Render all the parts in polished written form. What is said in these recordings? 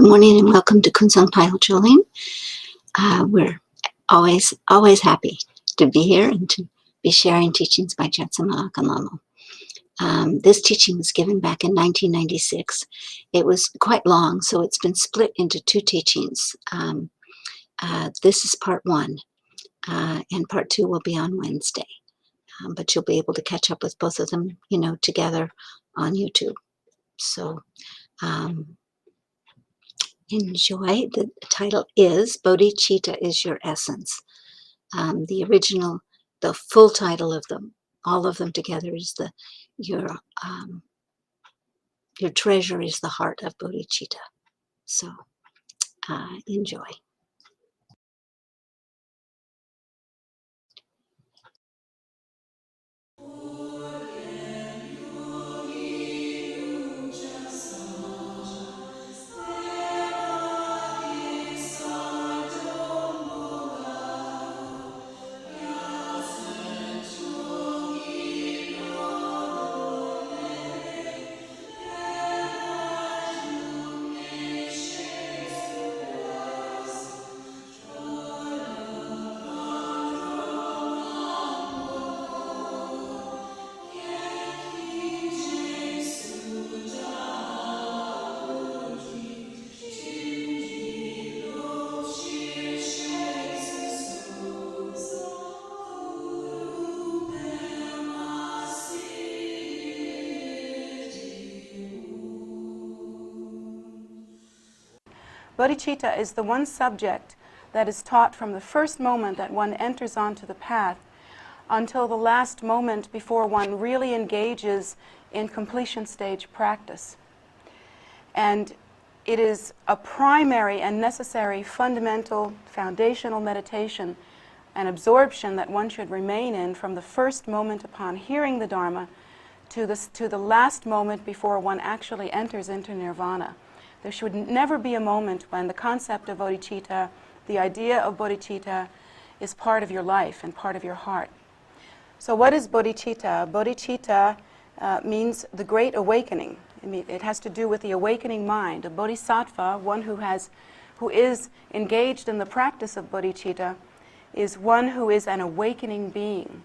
Good morning and welcome to Kunsang Pile Jolene. We're always happy to be here and to be sharing teachings by Jetsunma, Ahkon, Lhamo. This teaching was given back in 1996. It was quite long, so it's been split into two teachings. This is part one, and part two will be on Wednesday. But you'll be able to catch up with both of them, together on YouTube. So enjoy. The title is Bodhicitta is Your Essence. The full title of them, all of them together, is your treasure is the heart of Bodhicitta. So enjoy. Bodhicitta is the one subject that is taught from the first moment that one enters onto the path until the last moment before one really engages in completion stage practice. And it is a primary and necessary fundamental foundational meditation and absorption that one should remain in from the first moment upon hearing the Dharma to the last moment before one actually enters into nirvana. There should never be a moment when the concept of bodhicitta, the idea of bodhicitta, is part of your life and part of your heart. So what is bodhicitta? Bodhicitta means the great awakening. It has to do with the awakening mind. A bodhisattva, one who is engaged in the practice of bodhicitta, is one who is an awakening being.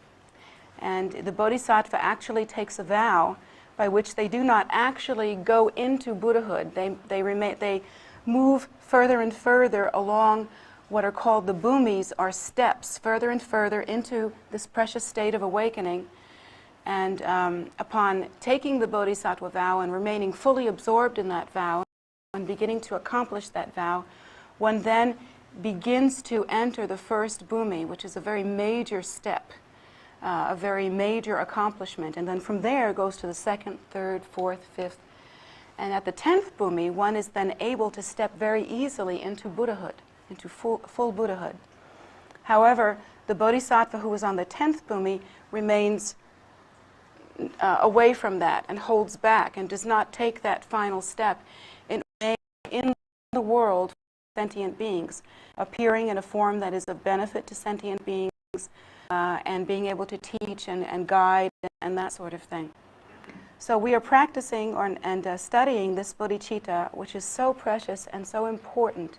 And the bodhisattva actually takes a vow by which they do not actually go into Buddhahood. They move further and further along what are called the bhumis, or steps, further and further into this precious state of awakening. And upon taking the bodhisattva vow and remaining fully absorbed in that vow and beginning to accomplish that vow, one then begins to enter the first bhumi, which is a very major step, a very major accomplishment. And then from there goes to the second, third, fourth, fifth. And at the 10th bhumi, one is then able to step very easily into Buddhahood, into full Buddhahood. However, the bodhisattva who is on the 10th bhumi remains away from that and holds back and does not take that final step in the world for sentient beings, appearing in a form that is of benefit to sentient beings, and being able to teach and guide and that sort of thing. So we are practicing and studying this bodhicitta, which is so precious and so important.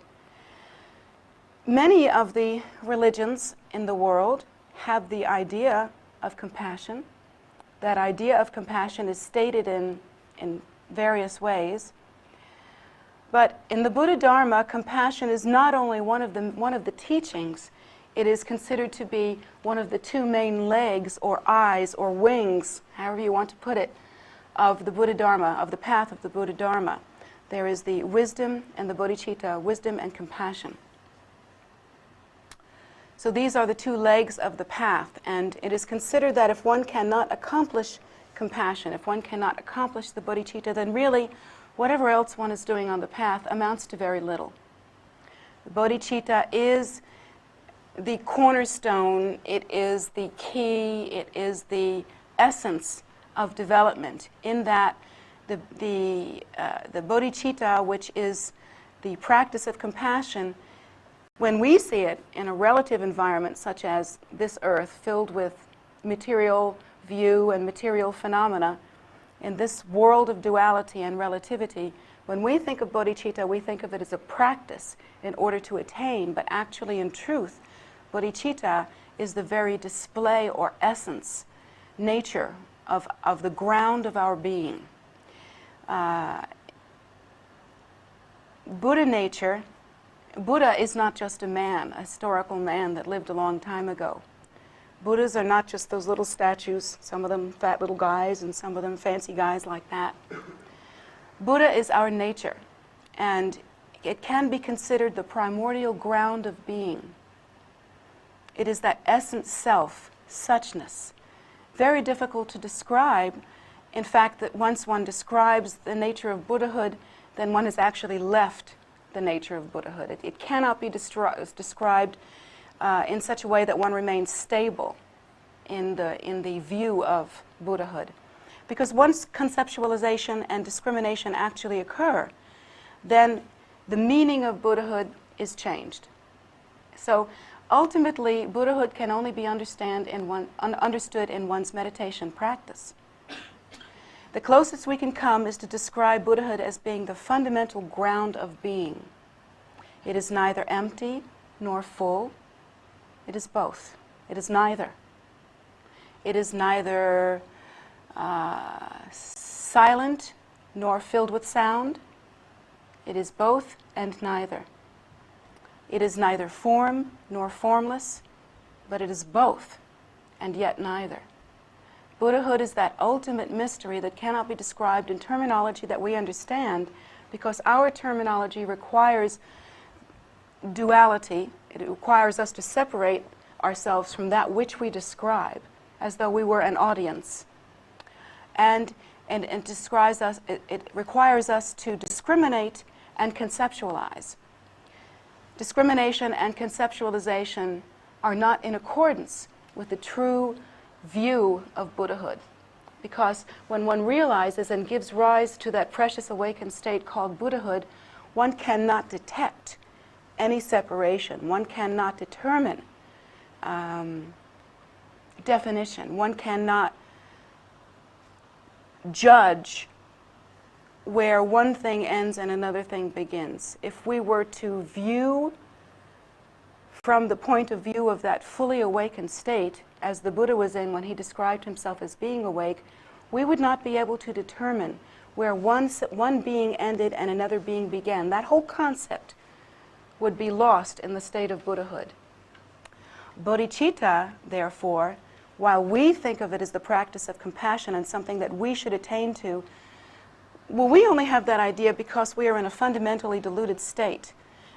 Many of the religions in the world have the idea of compassion. That idea of compassion is stated in various ways. But in the Buddha Dharma, compassion is not only one of the teachings. It is considered to be one of the two main legs or eyes or wings, however you want to put it, of the Buddha Dharma, of the path of the Buddha Dharma. There is the wisdom and the bodhicitta, wisdom and compassion. So these are the two legs of the path, and it is considered that if one cannot accomplish compassion, if one cannot accomplish the bodhicitta, then really whatever else one is doing on the path amounts to very little. The bodhicitta is the cornerstone, it is the key, it is the essence of development, in that the bodhicitta, which is the practice of compassion, when we see it in a relative environment such as this earth, filled with material view and material phenomena, in this world of duality and relativity, When we think of bodhicitta, we think of it as a practice in order to attain, but actually in truth, bodhicitta is the very display or essence, nature of the ground of our being. Buddha nature, Buddha is not just a man, a historical man that lived a long time ago. Buddhas are not just those little statues, some of them fat little guys and some of them fancy guys like that. Buddha is our nature, and it can be considered the primordial ground of being. It is that essence self, suchness. Very difficult to describe. In fact, that once one describes the nature of Buddhahood, then one has actually left the nature of Buddhahood. It cannot be described in such a way that one remains stable in the view of Buddhahood. Because once conceptualization and discrimination actually occur, then the meaning of Buddhahood is changed. So ultimately, Buddhahood can only be understood in one's meditation practice. The closest we can come is to describe Buddhahood as being the fundamental ground of being. It is neither empty nor full. It is both. It is neither. It is neither silent nor filled with sound. It is both and neither. It is neither form nor formless, but it is both and yet neither. Buddhahood is that ultimate mystery that cannot be described in terminology that we understand, because our terminology requires duality. It requires us to separate ourselves from that which we describe, as though we were an audience. And it requires us to discriminate and conceptualize. Discrimination and conceptualization are not in accordance with the true view of Buddhahood, because when one realizes and gives rise to that precious awakened state called Buddhahood, one cannot detect any separation. One cannot determine definition. One cannot judge where one thing ends and another thing begins. If we were to view from the point of view of that fully awakened state, as the Buddha was in when he described himself as being awake, we would not be able to determine where one being ended and another being began. That whole concept would be lost in the state of Buddhahood. Bodhicitta, therefore, while we think of it as the practice of compassion and something that we should attain to, well, we only have that idea because we are in a fundamentally deluded state,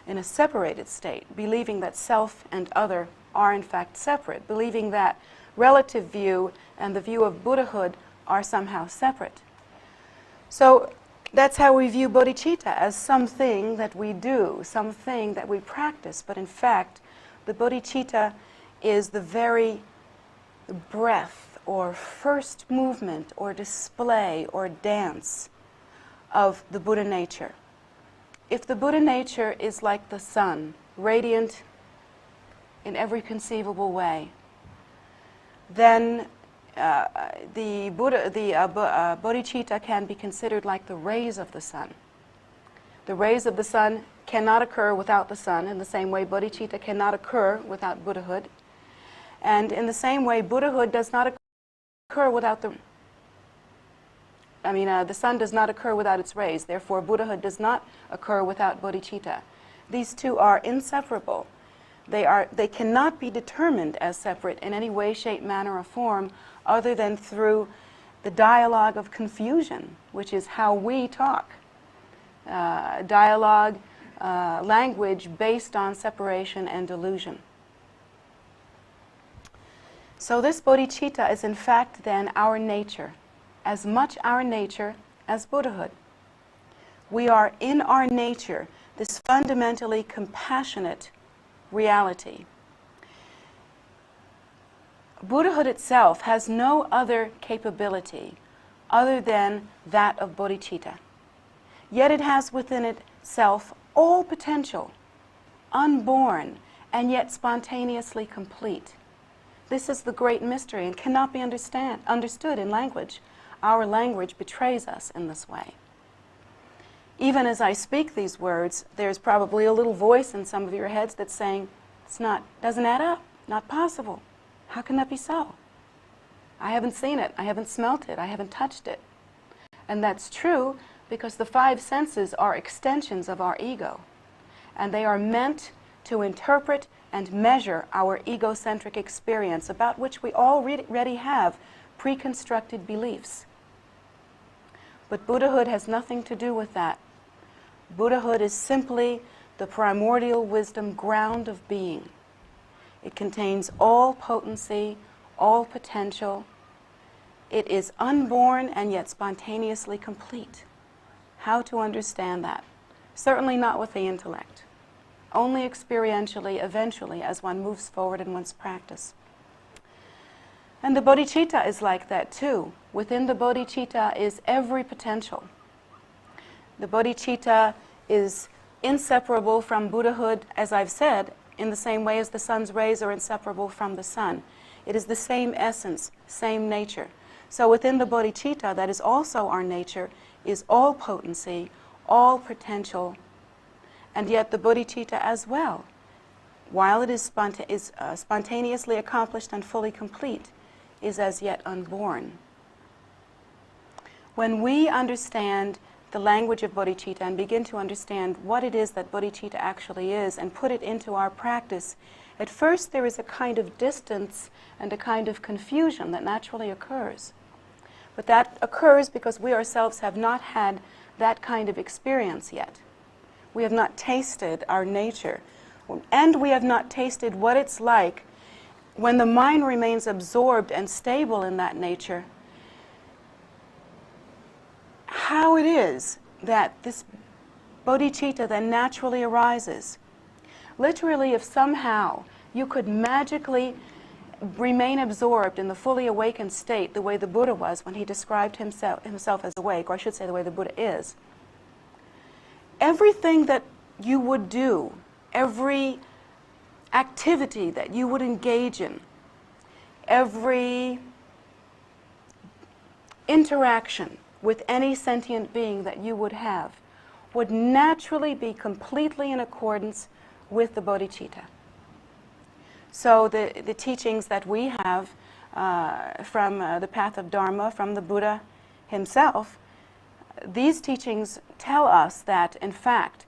in a separated state, believing that self and other are in fact separate, believing that relative view and the view of Buddhahood are somehow separate. So that's how we view bodhicitta, as something that we do, something that we practice, but in fact the bodhicitta is the very breath or first movement or display or dance of the Buddha nature. If the Buddha nature is like the sun, radiant in every conceivable way, then the bodhicitta can be considered like the rays of the sun. The rays of the sun cannot occur without the sun. In the same way, bodhicitta cannot occur without Buddhahood. And in the same way, Buddhahood does not occur without the sun does not occur without its rays. Therefore, Buddhahood does not occur without bodhicitta. These two are inseparable. They cannot be determined as separate in any way, shape, manner, or form other than through the dialogue of confusion, which is how we talk. Dialogue, language based on separation and delusion. So this bodhicitta is in fact then our nature, as much our nature as Buddhahood. We are in our nature this fundamentally compassionate reality. Buddhahood itself has no other capability other than that of bodhicitta. Yet it has within itself all potential, unborn, and yet spontaneously complete. This is the great mystery and cannot be understood in language. Our language betrays us in this way. Even as I speak these words, there's probably a little voice in some of your heads that's saying, doesn't add up, not possible. How can that be so? I haven't seen it, I haven't smelt it, I haven't touched it. And that's true because the five senses are extensions of our ego. And they are meant to interpret and measure our egocentric experience, about which we already have pre-constructed beliefs. But Buddhahood has nothing to do with that. Buddhahood is simply the primordial wisdom ground of being. It contains all potency, all potential. It is unborn and yet spontaneously complete. How to understand that? Certainly not with the intellect. Only experientially, eventually, as one moves forward in one's practice. And the bodhicitta is like that too. Within the bodhicitta is every potential. The bodhicitta is inseparable from Buddhahood, as I've said, in the same way as the sun's rays are inseparable from the sun. It is the same essence, same nature. So within the bodhicitta, that is also our nature, is all potency, all potential, and yet the bodhicitta as well, while it is spontaneously accomplished and fully complete, is as yet unborn. When we understand the language of bodhicitta and begin to understand what it is that bodhicitta actually is and put it into our practice, at first there is a kind of distance and a kind of confusion that naturally occurs. But that occurs because we ourselves have not had that kind of experience yet. We have not tasted our nature, and we have not tasted what it's like when the mind remains absorbed and stable in that nature, how it is that this bodhicitta then naturally arises. Literally, if somehow you could magically remain absorbed in the fully awakened state the way the Buddha was when he described himself as awake, or I should say the way the Buddha is, everything that you would do, every activity that you would engage in, every interaction with any sentient being that you would have, would naturally be completely in accordance with the bodhicitta. So the teachings that we have from the path of Dharma, from the Buddha himself, these teachings tell us that, in fact,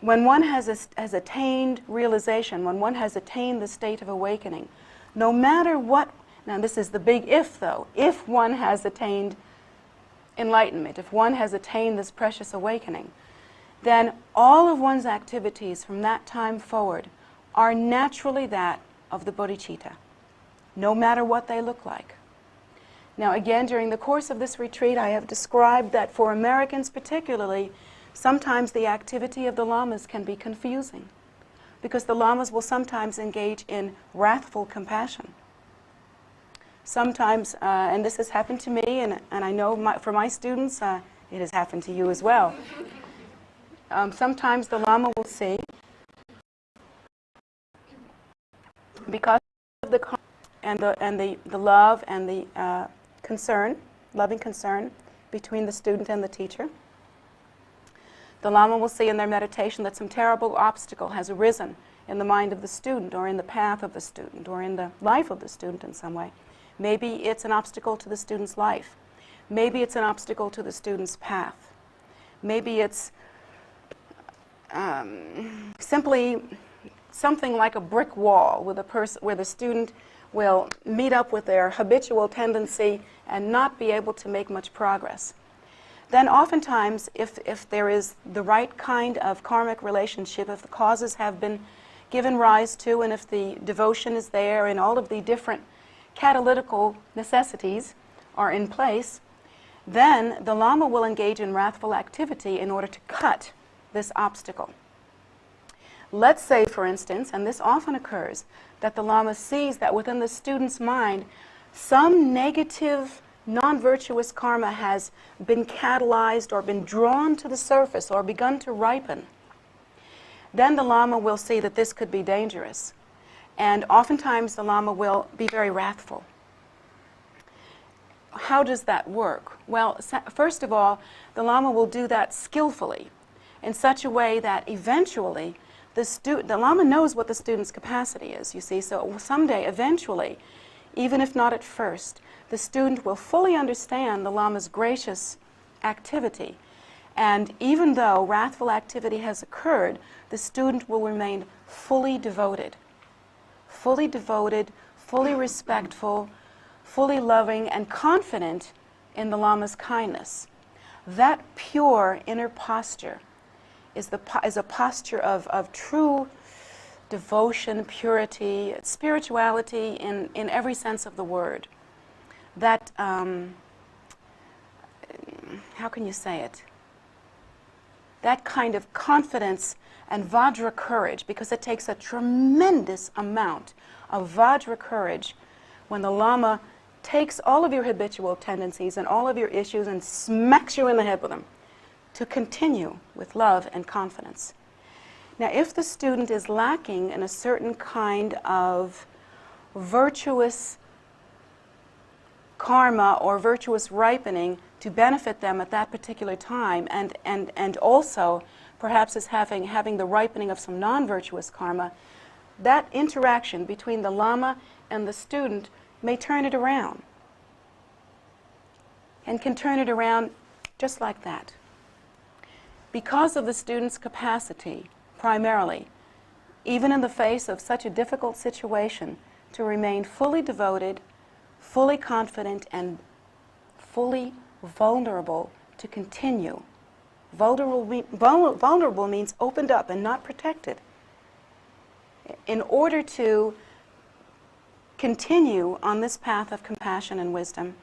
when one has attained realization, when one has attained the state of awakening, no matter what, now this is the big if though, if one has attained enlightenment, if one has attained this precious awakening, then all of one's activities from that time forward are naturally that of the bodhicitta, no matter what they look like. Now again, during the course of this retreat, I have described that for Americans particularly, sometimes the activity of the lamas can be confusing, because the lamas will sometimes engage in wrathful compassion. Sometimes, and this has happened to me, and I know for my students, it has happened to you as well. Sometimes the lama will see, because of the love and the concern, loving concern between the student and the teacher, the lama will see in their meditation that some terrible obstacle has arisen in the mind of the student, or in the path of the student, or in the life of the student in some way. Maybe it's an obstacle to the student's life. Maybe it's an obstacle to the student's path. Maybe it's simply something like a brick wall with where the student will meet up with their habitual tendency and not be able to make much progress. Then oftentimes, if there is the right kind of karmic relationship, if the causes have been given rise to, and if the devotion is there, and all of the different catalytical necessities are in place, then the lama will engage in wrathful activity in order to cut this obstacle. Let's say, for instance, and this often occurs, that the lama sees that within the student's mind some negative, non-virtuous karma has been catalyzed or been drawn to the surface or begun to ripen. Then the lama will see that this could be dangerous. And oftentimes the lama will be very wrathful. how does that work? Well, first of all, the Lama will do that skillfully in such a way that eventually the Lama knows what the student's capacity is, you see. So someday, eventually, even if not at first, the student will fully understand the Lama's gracious activity. And even though wrathful activity has occurred, the student will remain fully devoted, fully respectful, fully loving, and confident in the Lama's kindness. That pure inner posture is a posture of true devotion, purity, spirituality in every sense of the word. That, how can you say it? That kind of confidence and Vajra courage, because it takes a tremendous amount of Vajra courage when the Lama takes all of your habitual tendencies and all of your issues and smacks you in the head with them, to continue with love and confidence. Now, if the student is lacking in a certain kind of virtuous karma or virtuous ripening to benefit them at that particular time, and also perhaps is having the ripening of some non-virtuous karma, that interaction between the Lama and the student may turn it around, and can turn it around just like that. Because of the student's capacity, primarily, even in the face of such a difficult situation, to remain fully devoted, fully confident, and fully vulnerable to continue. Vulnerable means opened up and not protected. In order to continue on this path of compassion and wisdom,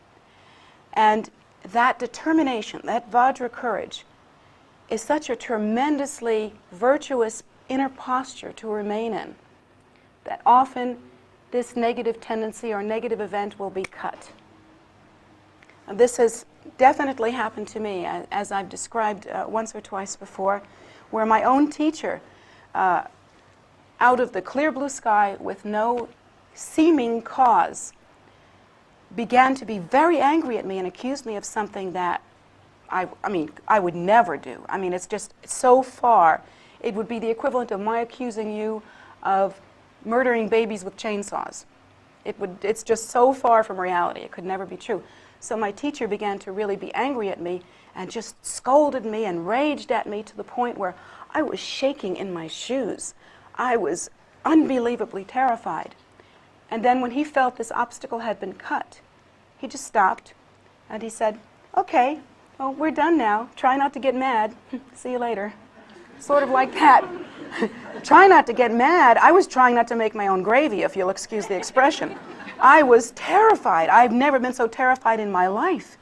and that determination, that Vajra courage, is such a tremendously virtuous inner posture to remain in, that often this negative tendency or negative event will be cut. And this has definitely happened to me, as I've described once or twice before, where my own teacher, out of the clear blue sky with no seeming cause, began to be very angry at me and accused me of something that I would never do. I mean, it's just so far. It would be the equivalent of my accusing you of murdering babies with chainsaws. It's just so far from reality. It could never be true. So my teacher began to really be angry at me and just scolded me and raged at me to the point where I was shaking in my shoes. I was unbelievably terrified. And then when he felt this obstacle had been cut, he just stopped and he said, "Okay, well, we're done now. Try not to get mad. See you later." Sort of like that. Try not to get mad. I was trying not to make my own gravy, if you'll excuse the expression. I was terrified. I've never been so terrified in my life.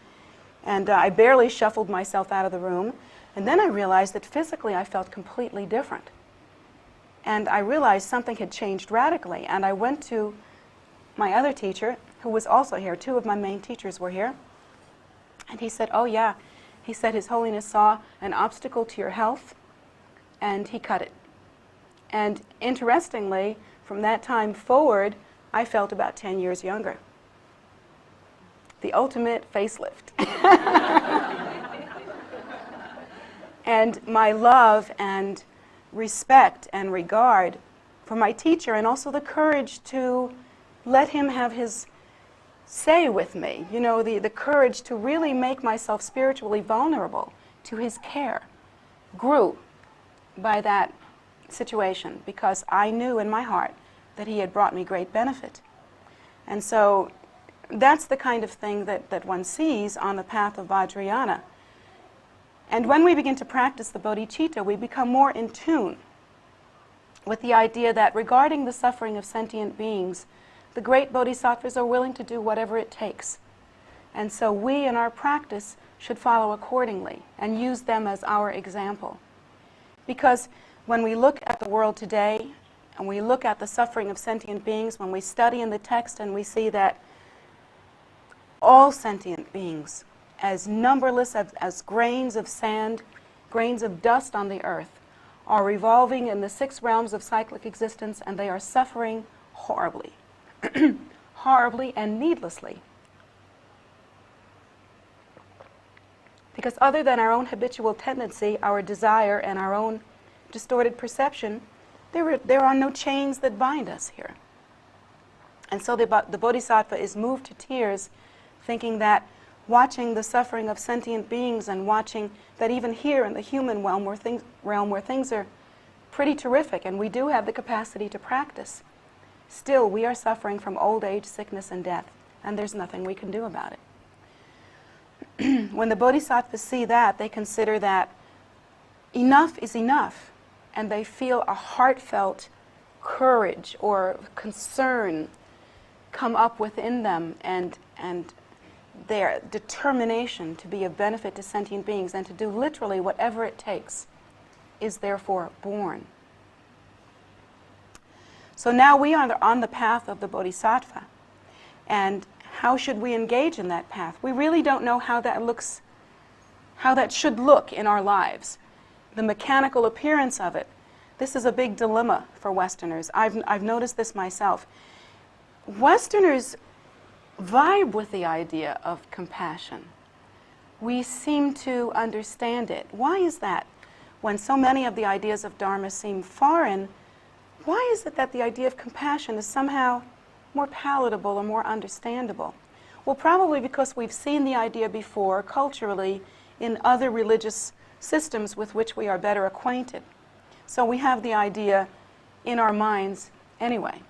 And I barely shuffled myself out of the room. And then I realized that physically I felt completely different. And I realized something had changed radically. And I went to my other teacher, who was also here. Two of my main teachers were here. And he said, "Oh yeah." He said, "His Holiness saw an obstacle to your health, and he cut it." And interestingly, from that time forward, I felt about 10 years younger. The ultimate facelift. And my love and respect and regard for my teacher, and also the courage to let him have his say with me, you know, the courage to really make myself spiritually vulnerable to his care, grew by that situation, because I knew in my heart that he had brought me great benefit. And so that's the kind of thing that one sees on the path of Vajrayana. And when we begin to practice the Bodhicitta, we become more in tune with the idea that regarding the suffering of sentient beings, the great bodhisattvas are willing to do whatever it takes. And so we in our practice should follow accordingly and use them as our example. Because when we look at the world today and we look at the suffering of sentient beings, when we study in the text and we see that all sentient beings, as numberless as grains of sand, grains of dust on the earth, are revolving in the 6 realms of cyclic existence, and they are suffering horribly. Horribly and needlessly. Because other than our own habitual tendency, our desire, and our own distorted perception, there are no chains that bind us here. And so the Bodhisattva is moved to tears, thinking that watching the suffering of sentient beings and watching that even here in the human realm where things are pretty terrific and we do have the capacity to practice, still we are suffering from old age, sickness, and death, and there's nothing we can do about it. When the Bodhisattvas see that, they consider that enough is enough, and they feel a heartfelt courage or concern come up within them, and their determination to be of benefit to sentient beings and to do literally whatever it takes is therefore born. So now we are on the path of the Bodhisattva, and how should we engage in that path? We really don't know how that should look in our lives. The mechanical appearance of it, this is a big dilemma for Westerners. I've noticed this myself. Westerners vibe with the idea of compassion. We seem to understand it. Why is that? When so many of the ideas of Dharma seem foreign, why is it that the idea of compassion is somehow more palatable or more understandable? Well, probably because we've seen the idea before culturally in other religious systems with which we are better acquainted. So we have the idea in our minds anyway.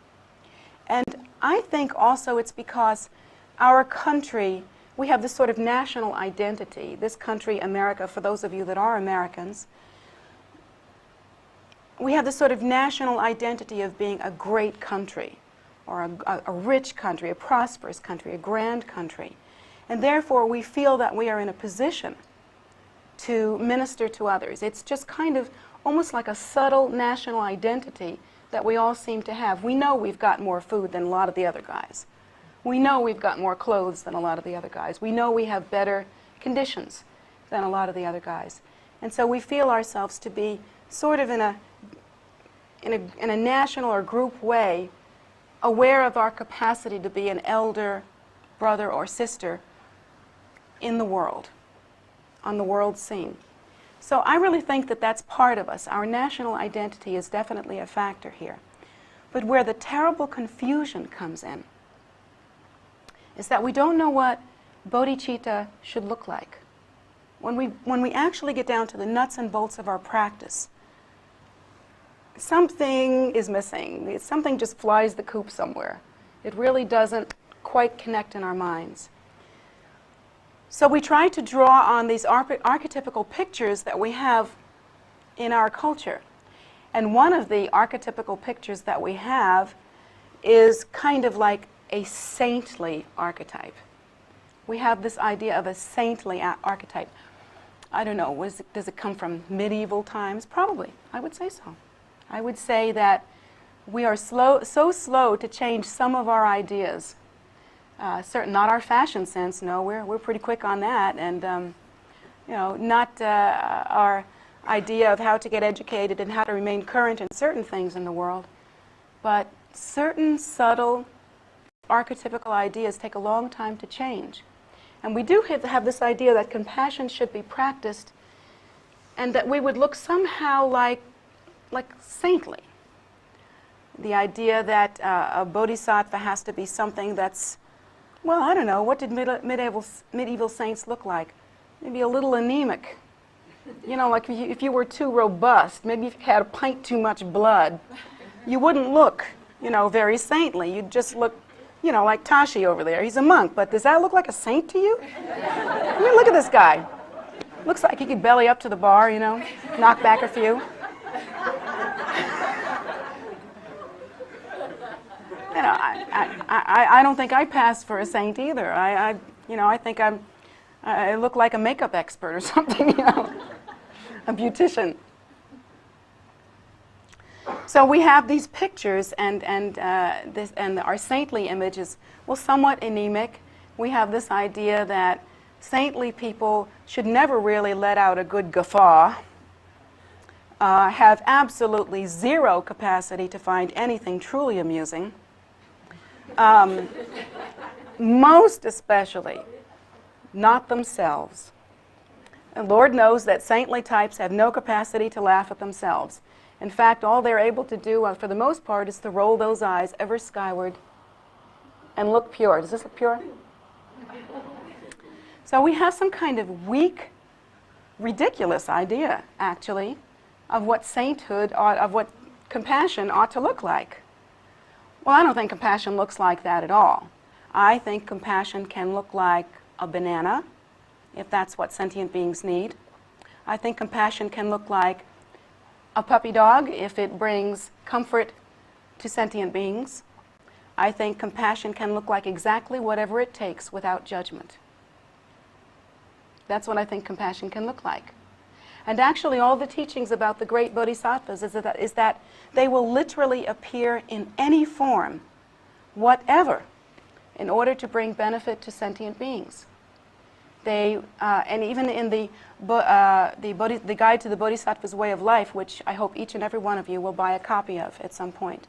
And I think also it's because our country, we have this sort of national identity. This country, America, for those of you that are Americans, we have this sort of national identity of being a great country, or a rich country, a prosperous country, a grand country. And therefore we feel that we are in a position to minister to others. It's just kind of almost like a subtle national identity that we all seem to have. We know we've got more food than a lot of the other guys. We know we've got more clothes than a lot of the other guys. We know we have better conditions than a lot of the other guys. And so we feel ourselves to be sort of in a national or group way aware of our capacity to be an elder brother or sister in the world, on the world scene. So I really think that that's part of us. Our national identity is definitely a factor here. But where the terrible confusion comes in is that we don't know what bodhicitta should look like. When we actually get down to the nuts and bolts of our practice, something is missing. Something just flies the coop somewhere. It really doesn't quite connect in our minds. So we try to draw on these archetypical pictures that we have in our culture. And one of the archetypical pictures that we have is kind of like a saintly archetype. We have this idea of a saintly archetype. I don't know, does it come from medieval times? Probably, I would say so. I would say that we are so slow to change some of our ideas. Not our fashion sense, no, we're pretty quick on that, and not our idea of how to get educated and how to remain current in certain things in the world, but certain subtle archetypical ideas take a long time to change. And we do have this idea that compassion should be practiced and that we would look somehow like saintly. The idea that a bodhisattva has to be something that's, well, I don't know, what did medieval saints look like? Maybe a little anemic. You know, like if you were too robust, maybe if you had a pint too much blood, you wouldn't look, very saintly. You'd just look, like Tashi over there. He's a monk, but does that look like a saint to you? I mean, look at this guy. Looks like he could belly up to the bar, knock back a few. I don't think I pass for a saint either. I think I look like a makeup expert or something, a beautician. So we have these pictures, and our saintly image is, well, somewhat anemic. We have this idea that saintly people should never really let out a good guffaw, have absolutely zero capacity to find anything truly amusing, most especially not themselves. And Lord knows that saintly types have no capacity to laugh at themselves. In fact, all they're able to do, for the most part, is to roll those eyes ever skyward and look pure. Does this look pure? So we have some kind of weak, ridiculous idea, actually, of what sainthood, of what compassion ought to look like. Well, I don't think compassion looks like that at all. I think compassion can look like a banana, if that's what sentient beings need. I think compassion can look like a puppy dog, if it brings comfort to sentient beings. I think compassion can look like exactly whatever it takes without judgment. That's what I think compassion can look like. And actually, all the teachings about the great bodhisattvas is that they will literally appear in any form, whatever, in order to bring benefit to sentient beings. And even in the Guide to the Bodhisattva's Way of Life, which I hope each and every one of you will buy a copy of at some point.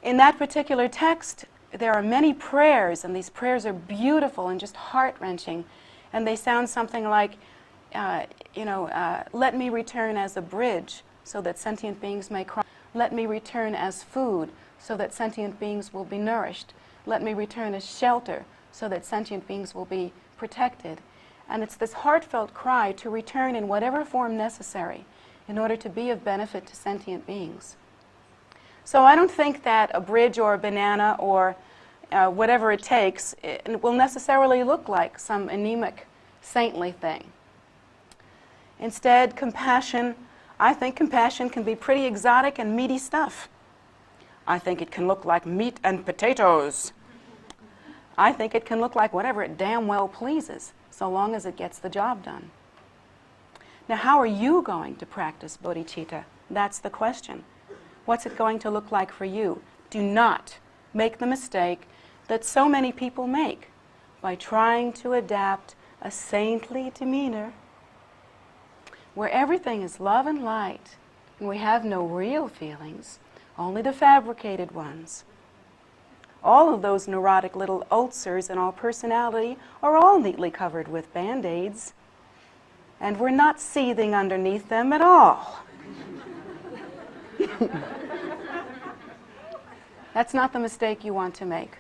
In that particular text, there are many prayers, and these prayers are beautiful and just heart-wrenching. And they sound something like, let me return as a bridge so that sentient beings may cross. Let me return as food so that sentient beings will be nourished. Let me return as shelter so that sentient beings will be protected. And it's this heartfelt cry to return in whatever form necessary in order to be of benefit to sentient beings. So I don't think that a bridge or a banana or whatever it takes it will necessarily look like some anemic, saintly thing. Instead, I think compassion can be pretty exotic and meaty stuff. I think it can look like meat and potatoes. I think it can look like whatever it damn well pleases, so long as it gets the job done. Now, how are you going to practice bodhicitta? That's the question. What's it going to look like for you? Do not make the mistake that so many people make by trying to adapt a saintly demeanor where everything is love and light and we have no real feelings, only the fabricated ones. All of those neurotic little ulcers in our personality are all neatly covered with Band-Aids, and we're not seething underneath them at all. That's not the mistake you want to make.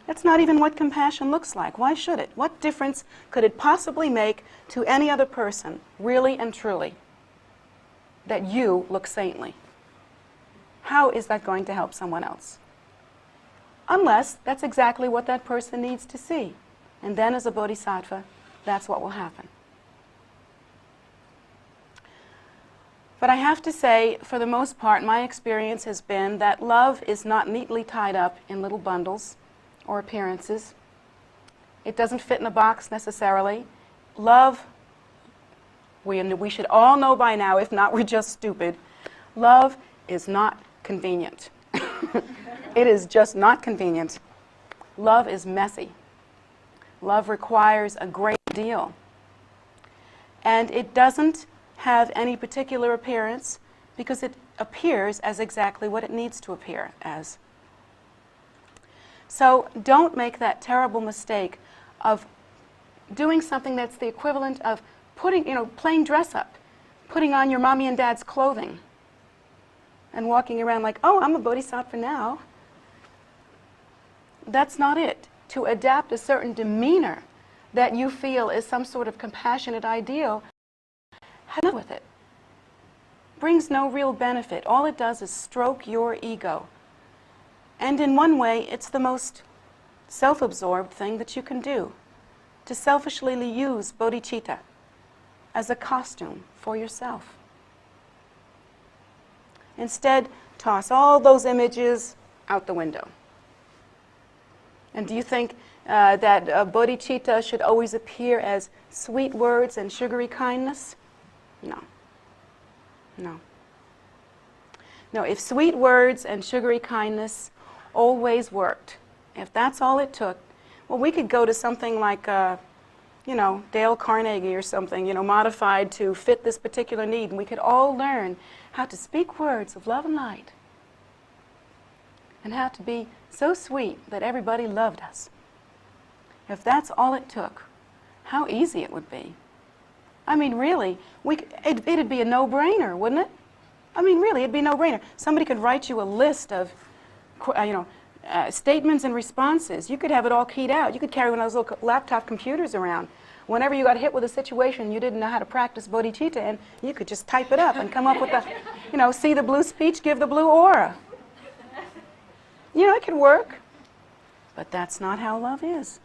That's not even what compassion looks like. Why should it? What difference could it possibly make to any other person, really and truly, that you look saintly? How is that going to help someone else? Unless that's exactly what that person needs to see. And then as a bodhisattva, that's what will happen. But I have to say, for the most part, my experience has been that love is not neatly tied up in little bundles or appearances. It doesn't fit in a box necessarily. Love, we should all know by now, if not we're just stupid, love is not convenient. It is just not convenient. Love is messy. Love requires a great deal. And it doesn't have any particular appearance because it appears as exactly what it needs to appear as. So don't make that terrible mistake of doing something that's the equivalent of playing dress up, putting on your mommy and dad's clothing and walking around like, oh, I'm a bodhisattva now. That's not it. To adapt a certain demeanor that you feel is some sort of compassionate ideal, have with it. Brings no real benefit. All it does is stroke your ego. And in one way, it's the most self-absorbed thing that you can do, to selfishly use bodhicitta as a costume for yourself. Instead, toss all those images out the window. And do you think that bodhicitta should always appear as sweet words and sugary kindness? No. No. No, if sweet words and sugary kindness always worked, if that's all it took, well, we could go to something like, Dale Carnegie or something, modified to fit this particular need, and we could all learn how to speak words of love and light and how to be so sweet that everybody loved us. If that's all it took, how easy it would be. I mean, really, it'd be a no-brainer, wouldn't it? I mean, really, it'd be a no-brainer. Somebody could write you a list of, statements and responses. You could have it all keyed out. You could carry one of those little laptop computers around. Whenever you got hit with a situation you didn't know how to practice bodhicitta in, you could just type it up and come up with the, see the blue speech, give the blue aura. It could work. But that's not how love is.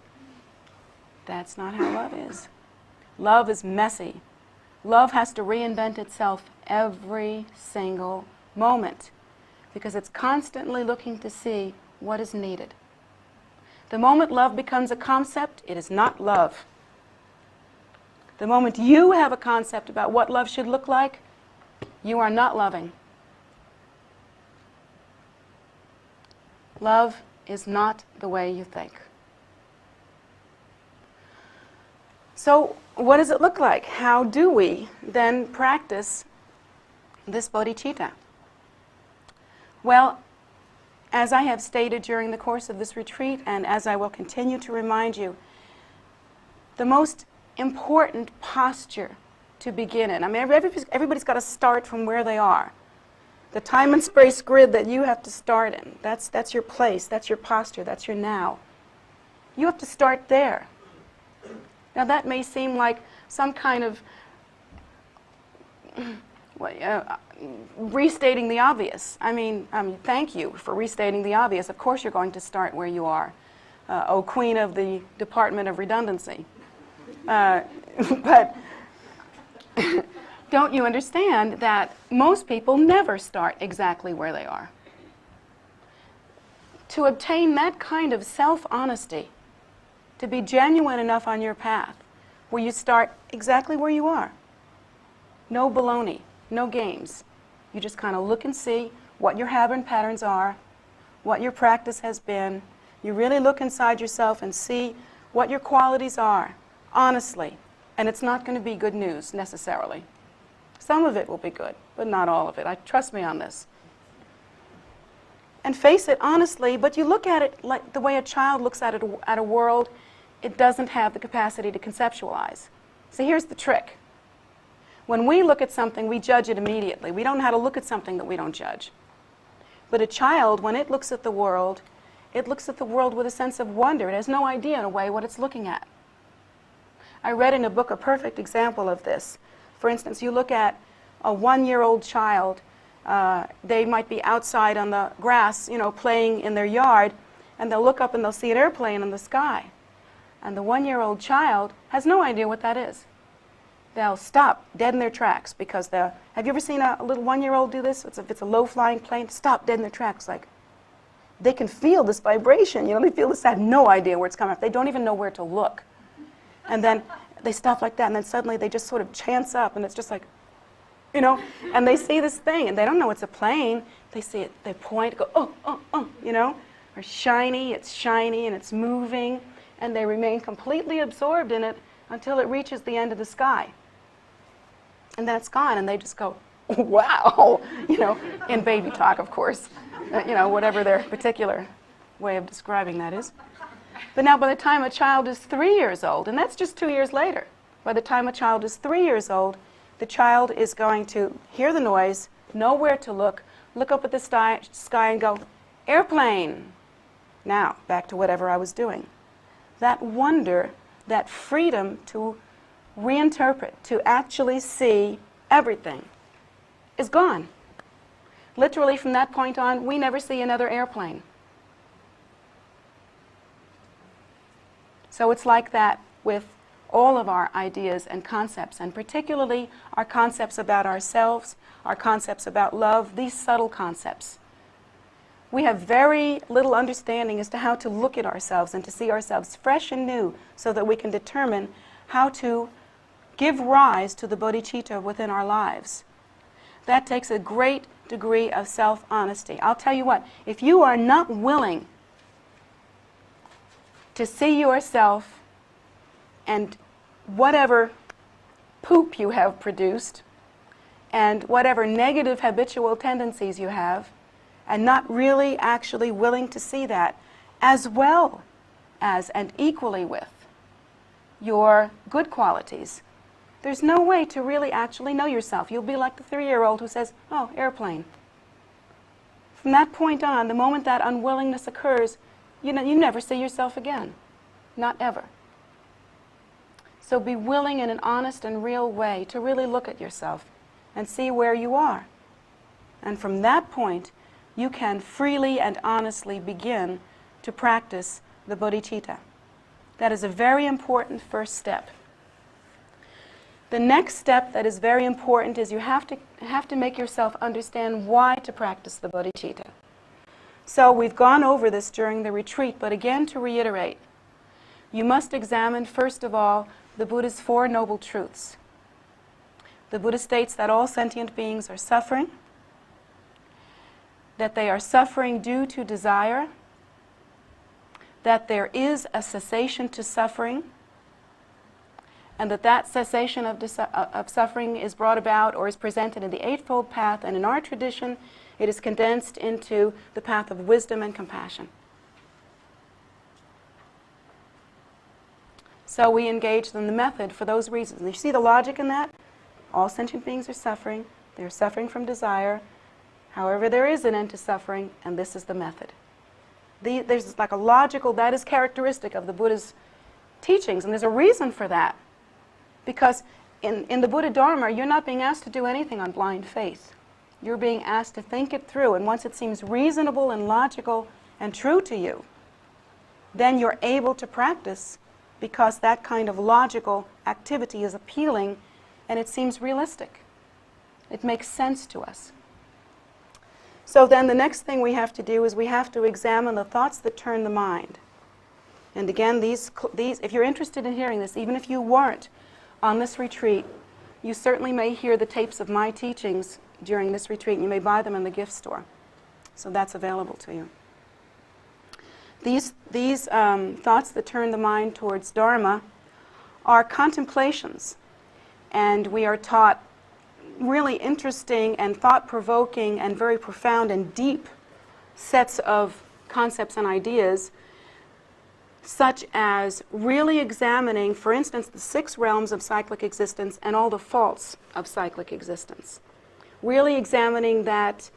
That's not how love is. Love is messy. Love has to reinvent itself every single moment because it's constantly looking to see what is needed. The moment love becomes a concept, it is not love. The moment you have a concept about what love should look like, you are not loving. Love is not the way you think. So what does it look like? How do we then practice this bodhicitta? Well, as I have stated during the course of this retreat, and as I will continue to remind you, the most important posture to begin in. I mean, everybody's got to start from where they are. The time and space grid that you have to start in, that's your place, that's your posture, that's your now. You have to start there. Now that may seem like some kind of restating the obvious. I mean, thank you for restating the obvious. Of course you're going to start where you are. O Queen of the Department of Redundancy. But don't you understand that most people never start exactly where they are? To obtain that kind of self-honesty, to be genuine enough on your path, where you start exactly where you are. No baloney, no games. You just kind of look and see what your habit and patterns are, what your practice has been. You really look inside yourself and see what your qualities are, honestly. And it's not going to be good news, necessarily. Some of it will be good, but not all of it. Trust me on this. And face it honestly, but you look at it like the way a child looks at a world it doesn't have the capacity to conceptualize. So here's the trick. When we look at something, we judge it immediately. We don't know how to look at something that we don't judge. But a child, when it looks at the world with a sense of wonder. It has no idea, in a way, what it's looking at. I read in a book a perfect example of this. For instance, you look at a 1-year-old child. They might be outside on the grass, playing in their yard, and they'll look up and they'll see an airplane in the sky. And the 1-year-old child has no idea what that is. They'll stop dead in their tracks because have you ever seen a little 1-year-old do this? If it's a low-flying plane, stop dead in their tracks. Like, they can feel this vibration. They feel this. They have no idea where it's coming from. They don't even know where to look. And then they stop like that, and then suddenly they just sort of chance up, and it's just like, and they see this thing, and they don't know it's a plane. They see it, they point, go, or shiny, and it's moving, and they remain completely absorbed in it until it reaches the end of the sky. And then it's gone, and they just go, wow, in baby talk, of course, whatever their particular way of describing that is. But now by the time a child is 3 years old, and that's just 2 years later, by the time a child is 3 years old, the child is going to hear the noise, know where to look up at the sky and go, airplane. Now, back to whatever I was doing. That wonder, that freedom to reinterpret, to actually see everything, is gone. Literally from that point on, we never see another airplane. So it's like that with all of our ideas and concepts, and particularly our concepts about ourselves, our concepts about love, these subtle concepts. We have very little understanding as to how to look at ourselves and to see ourselves fresh and new so that we can determine how to give rise to the bodhicitta within our lives. That takes a great degree of self-honesty. I'll tell you what, if you are not willing to see yourself and whatever poop you have produced and whatever negative habitual tendencies you have, and not really actually willing to see that, as well as and equally with your good qualities, there's no way to really actually know yourself. You'll be like the 3-year-old who says, oh, airplane. From that point on, the moment that unwillingness occurs, you never see yourself again. Not ever. So be willing in an honest and real way to really look at yourself and see where you are. And from that point, you can freely and honestly begin to practice the bodhicitta. That is a very important first step. The next step that is very important is you have to make yourself understand why to practice the bodhicitta. So we've gone over this during the retreat, but again to reiterate, you must examine first of all the Buddha's 4 noble truths. The Buddha states that all sentient beings are suffering, that they are suffering due to desire, that there is a cessation to suffering, and that cessation of suffering is brought about or is presented in the Eightfold Path, and in our tradition it is condensed into the path of wisdom and compassion. So we engaged in the method for those reasons. You see the logic in that? All sentient beings are suffering. They're suffering from desire. However, there is an end to suffering, and this is the method. There's like a logical, that is characteristic of the Buddha's teachings, and there's a reason for that. Because in the Buddha Dharma, you're not being asked to do anything on blind faith. You're being asked to think it through, and once it seems reasonable and logical and true to you, then you're able to practice because that kind of logical activity is appealing and it seems realistic. It makes sense to us. So then the next thing we have to do is we have to examine the thoughts that turn the mind. And again, these, if you're interested in hearing this, even if you weren't on this retreat, you certainly may hear the tapes of my teachings during this retreat, and you may buy them in the gift store. So that's available to you. These thoughts that turn the mind towards Dharma are contemplations, and we are taught really interesting and thought-provoking and very profound and deep sets of concepts and ideas, such as really examining, for instance, the 6 realms of cyclic existence and all the faults of cyclic existence. Really examining that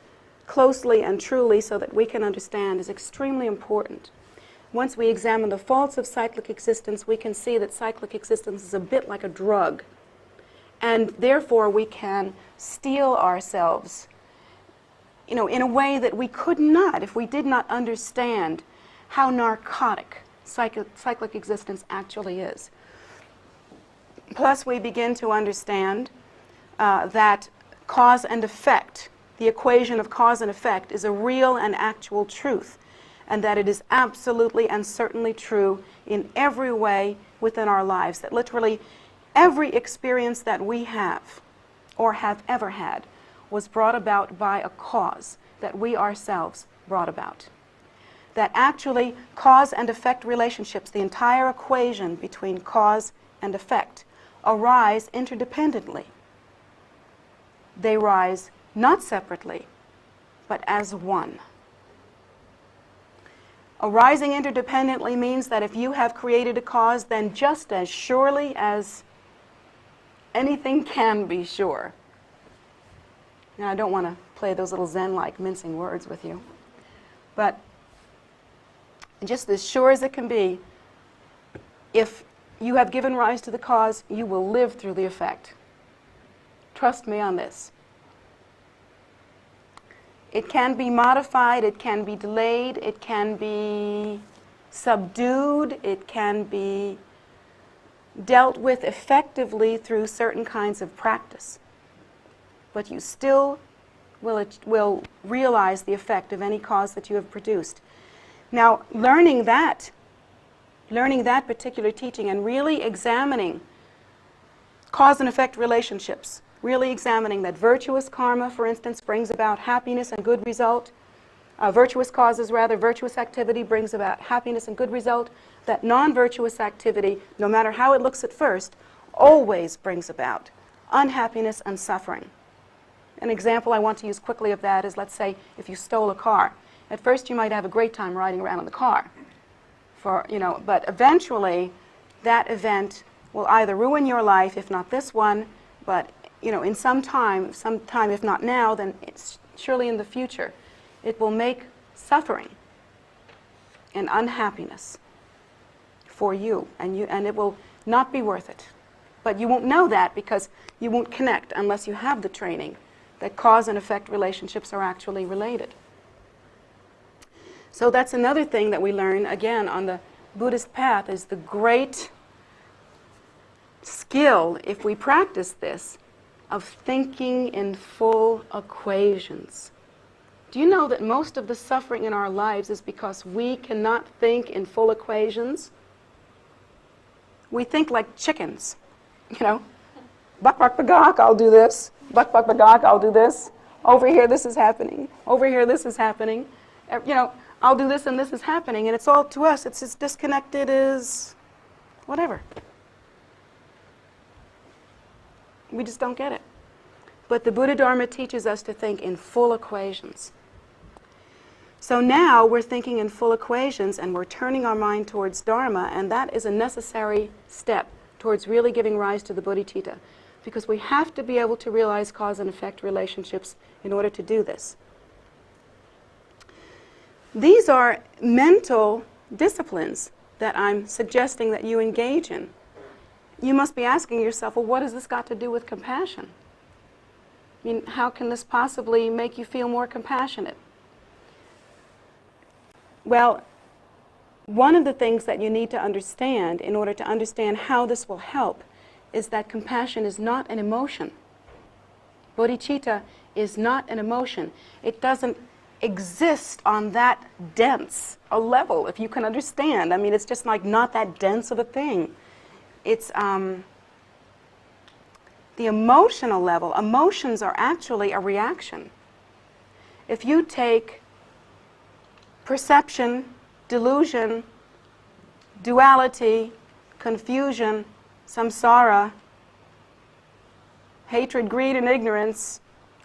closely and truly so that we can understand is extremely important. Once we examine the faults of cyclic existence, we can see that cyclic existence is a bit like a drug. And therefore, we can steel ourselves, in a way that we could not if we did not understand how narcotic cyclic existence actually is. Plus, we begin to understand that cause and effect, the equation of cause and effect, is a real and actual truth, and that it is absolutely and certainly true in every way within our lives, that literally every experience that we have or have ever had was brought about by a cause that we ourselves brought about. That actually cause and effect relationships, the entire equation between cause and effect, arise interdependently. They rise not separately, but as one. Arising interdependently means that if you have created a cause, then just as surely as anything can be sure. Now, I don't want to play those little Zen-like mincing words with you, but just as sure as it can be, if you have given rise to the cause, you will live through the effect. Trust me on this. It can be modified, it can be delayed, it can be subdued, it can be dealt with effectively through certain kinds of practice. But you still will realize the effect of any cause that you have produced. Now, learning that particular teaching and really examining cause and effect relationships, really examining that virtuous karma, for instance, brings about happiness and good result. Virtuous causes, rather, virtuous activity brings about happiness and good result. That non-virtuous activity, no matter how it looks at first, always brings about unhappiness and suffering. An example I want to use quickly of that is, let's say, if you stole a car. At first you might have a great time riding around in the car, but eventually that event will either ruin your life, if not this one, but in some time, if not now, then it's surely in the future. It will make suffering and unhappiness for you, and it will not be worth it. But you won't know that because you won't connect unless you have the training that cause and effect relationships are actually related. So that's another thing that we learn, again, on the Buddhist path, is the great skill, if we practice this, of thinking in full equations. Do you know that most of the suffering in our lives is because we cannot think in full equations? We think like chickens, Buck, buck, bagok, I'll do this. Buck, buck, bagok, I'll do this. Over here, this is happening. Over here, this is happening. I'll do this and this is happening. And it's all to us. It's as disconnected as whatever. We just don't get it. But the Buddha Dharma teaches us to think in full equations. So now we're thinking in full equations and we're turning our mind towards Dharma, and that is a necessary step towards really giving rise to the Bodhicitta, because we have to be able to realize cause and effect relationships in order to do this. These are mental disciplines that I'm suggesting that you engage in. You must be asking yourself, well, what has this got to do with compassion? I mean, how can this possibly make you feel more compassionate? Well, one of the things that you need to understand in order to understand how this will help is that compassion is not an emotion. Bodhicitta is not an emotion. It doesn't exist on that dense a level, if you can understand. I mean, it's just like not that dense of a thing. It's the emotional level. Emotions are actually a reaction. If you take perception, delusion, duality, confusion, samsara, hatred, greed, and ignorance,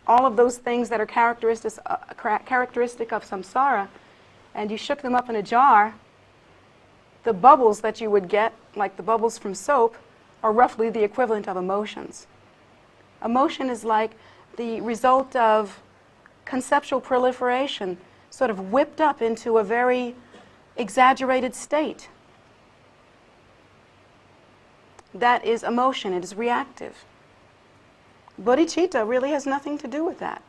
all of those things that are characteristic of samsara, and you shook them up in a jar, the bubbles that you would get, like the bubbles from soap, are roughly the equivalent of emotions. Emotion is like the result of conceptual proliferation, sort of whipped up into a very exaggerated state. That is emotion. It is reactive. Bodhicitta really has nothing to do with that.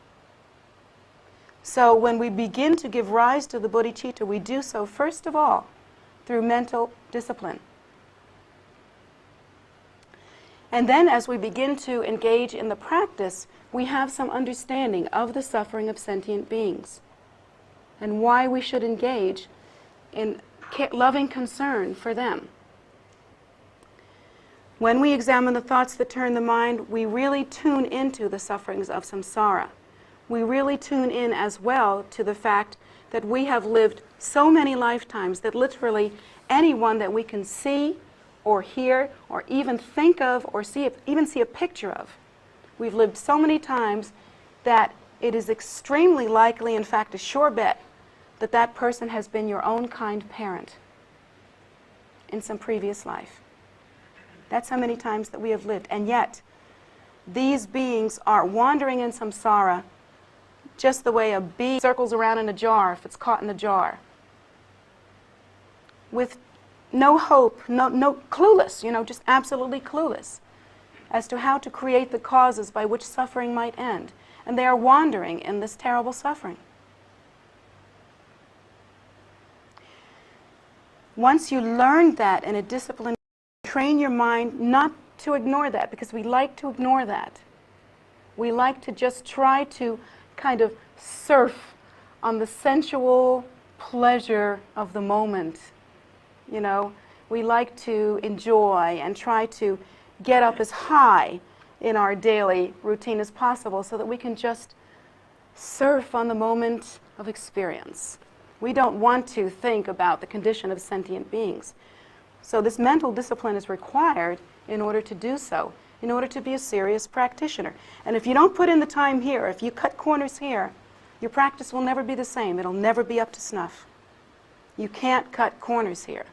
So when we begin to give rise to the bodhicitta, we do so first of all through mental discipline. And then as we begin to engage in the practice, we have some understanding of the suffering of sentient beings and why we should engage in loving concern for them. When we examine the thoughts that turn the mind, we really tune into the sufferings of samsara. We really tune in as well to the fact that we have lived so many lifetimes that literally anyone that we can see or hear or even think of or even see a picture of, we've lived so many times that it is extremely likely, in fact a sure bet, that that person has been your own kind parent in some previous life. That's how many times that we have lived. And yet, these beings are wandering in samsara just the way a bee circles around in a jar if it's caught in a jar, with no hope, no clueless, just absolutely clueless as to how to create the causes by which suffering might end. And they are wandering in this terrible suffering. Once you learn that in a discipline, train your mind not to ignore that, because we like to ignore that. We like to just try to kind of surf on the sensual pleasure of the moment. We like to enjoy and try to get up as high in our daily routine as possible so that we can just surf on the moment of experience. We don't want to think about the condition of sentient beings. So this mental discipline is required in order to do so, in order to be a serious practitioner. And if you don't put in the time here, if you cut corners here, your practice will never be the same. It'll never be up to snuff. You can't cut corners here.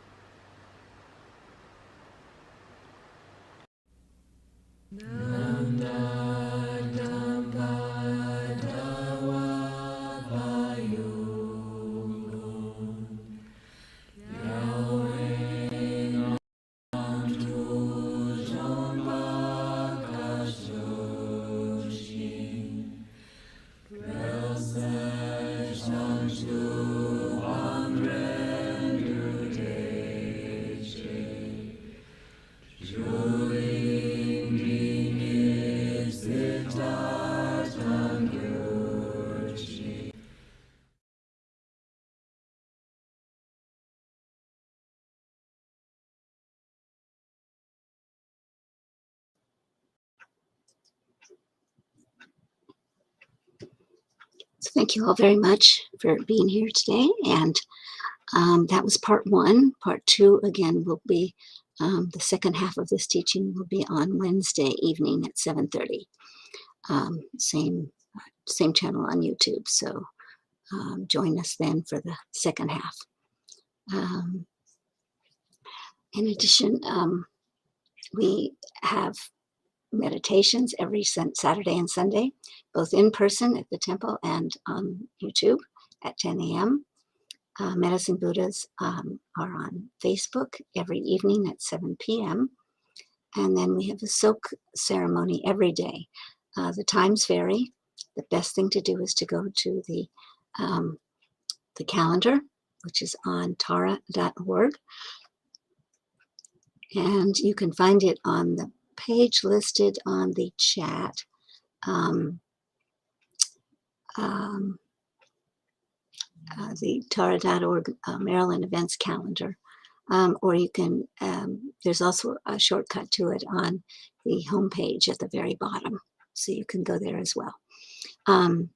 thank you all very much for being here today. And that was part 1. Part 2, again, will be the second half of this teaching will be on Wednesday evening at 7:30. Same channel on YouTube. So join us then for the second half. In addition, we have meditations every Saturday and Sunday, both in person at the temple and on YouTube at 10 a.m. Medicine Buddhas are on Facebook every evening at 7 p.m. And then we have a soak ceremony every day. The times vary. The best thing to do is to go to the calendar, which is on tara.org. And you can find it on the page listed on the chat. The tara.org Maryland events calendar. Or you can, there's also a shortcut to it on the homepage at the very bottom. So you can go there as well. And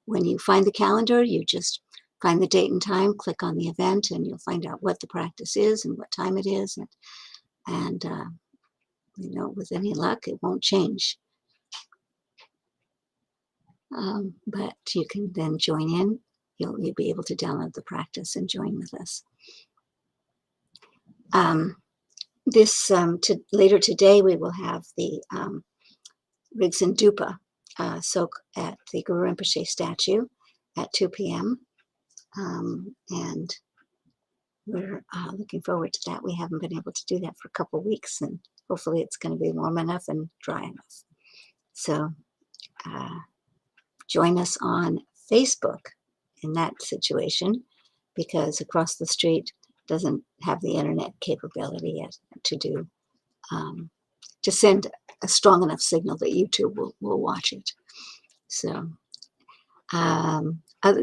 when you find the calendar, you just find the date and time, click on the event, and you'll find out what the practice is and what time it is. And with any luck, it won't change. But you can then join in. You'll be able to download the practice and join with us. Later today, we will have the Rigzen Dupa soak at the Guru Rinpoche statue at 2 p.m. And we're looking forward to that. We haven't been able to do that for a couple of weeks, and hopefully it's going to be warm enough and dry enough. So join us on Facebook in that situation, because across the street doesn't have the internet capability yet to send a strong enough signal that YouTube will watch it. So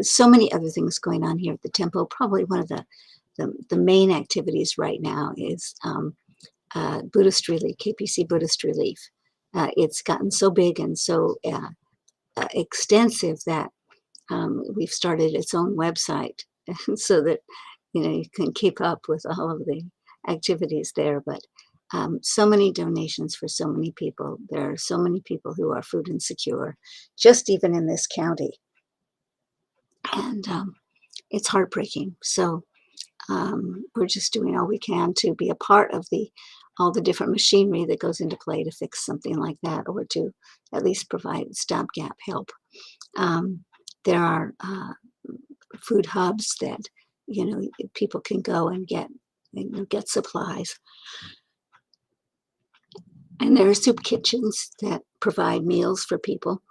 so many other things going on here at the temple. Probably one of the main activities right now is Buddhist Relief, KPC Buddhist Relief. It's gotten so big and so extensive that we've started its own website so that you can keep up with all of the activities there. But so many donations for so many people. There are so many people who are food insecure, just even in this county. And it's heartbreaking. So we're just doing all we can to be a part of all the different machinery that goes into play to fix something like that, or to at least provide stopgap help. There are food hubs that people can go and get supplies. And there are soup kitchens that provide meals for people.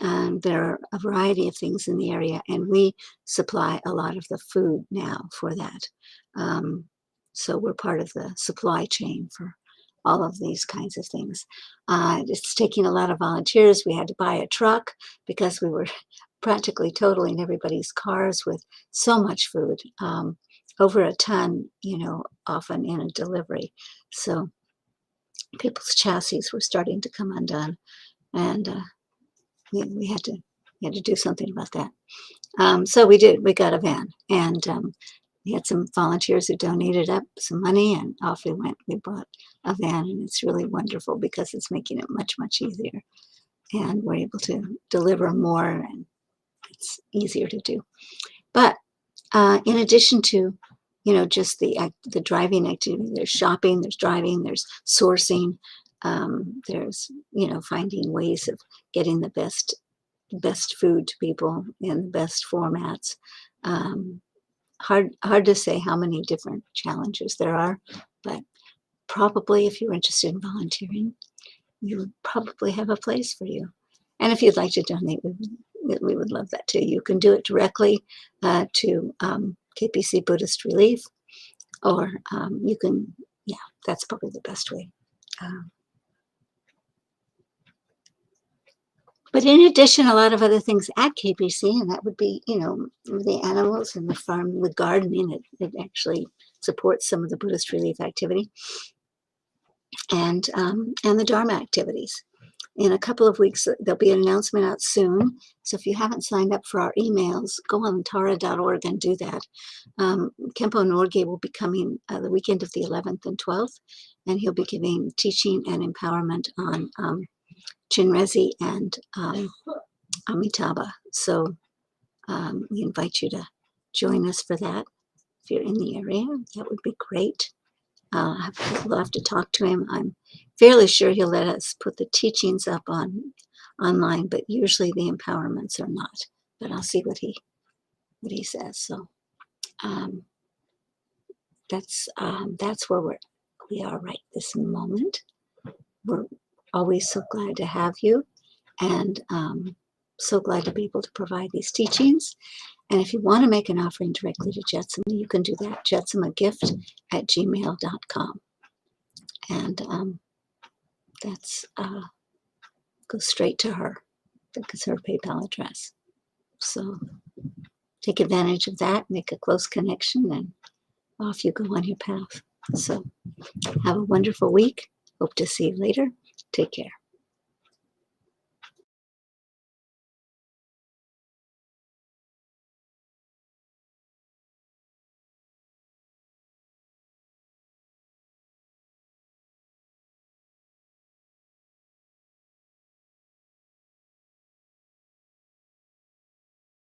There are a variety of things in the area, and we supply a lot of the food now for that. So we're part of the supply chain for all of these kinds of things. It's taking a lot of volunteers. We had to buy a truck because we were practically totaling everybody's cars with so much food, over a ton, often in a delivery. So people's chassis were starting to come undone, and we had to do something about that. So we did. We got a van, and we had some volunteers who donated up some money, and off we went. We bought a van, and it's really wonderful because it's making it much, much easier, and we're able to deliver more, and it's easier to do. But in addition to just the driving activity, there's shopping, there's driving, there's sourcing, there's finding ways of getting the best food to people in the best formats. Hard to say how many different challenges there are, but probably if you're interested in volunteering, you would probably have a place for you. And if you'd like to donate, we would love that too. You can do it directly to KPC Buddhist Relief, or you can, that's probably the best way. But in addition, a lot of other things at KPC, and that would be, the animals and the farm, the gardening. It actually supports some of the Buddhist relief activity, and the Dharma activities. in a couple of weeks, there'll be an announcement out soon. So if you haven't signed up for our emails, go on tara.org and do that. Kempo Norgay will be coming the weekend of the 11th and 12th, and he'll be giving teaching and empowerment on Chinrezi and Amitabha. So we invite you to join us for that. If you're in the area, that would be great. We'll have to talk to him. I'm fairly sure he'll let us put the teachings up online, but usually the empowerments are not. But I'll see what he says. So that's where we are right this moment. We're always so glad to have you, and so glad to be able to provide these teachings. And if you want to make an offering directly to Jetsunma, you can do that, jetsummagift@gmail.com. And that's goes straight to her. That's her PayPal address. So take advantage of that, make a close connection, and off you go on your path. So have a wonderful week. Hope to see you later. Take care.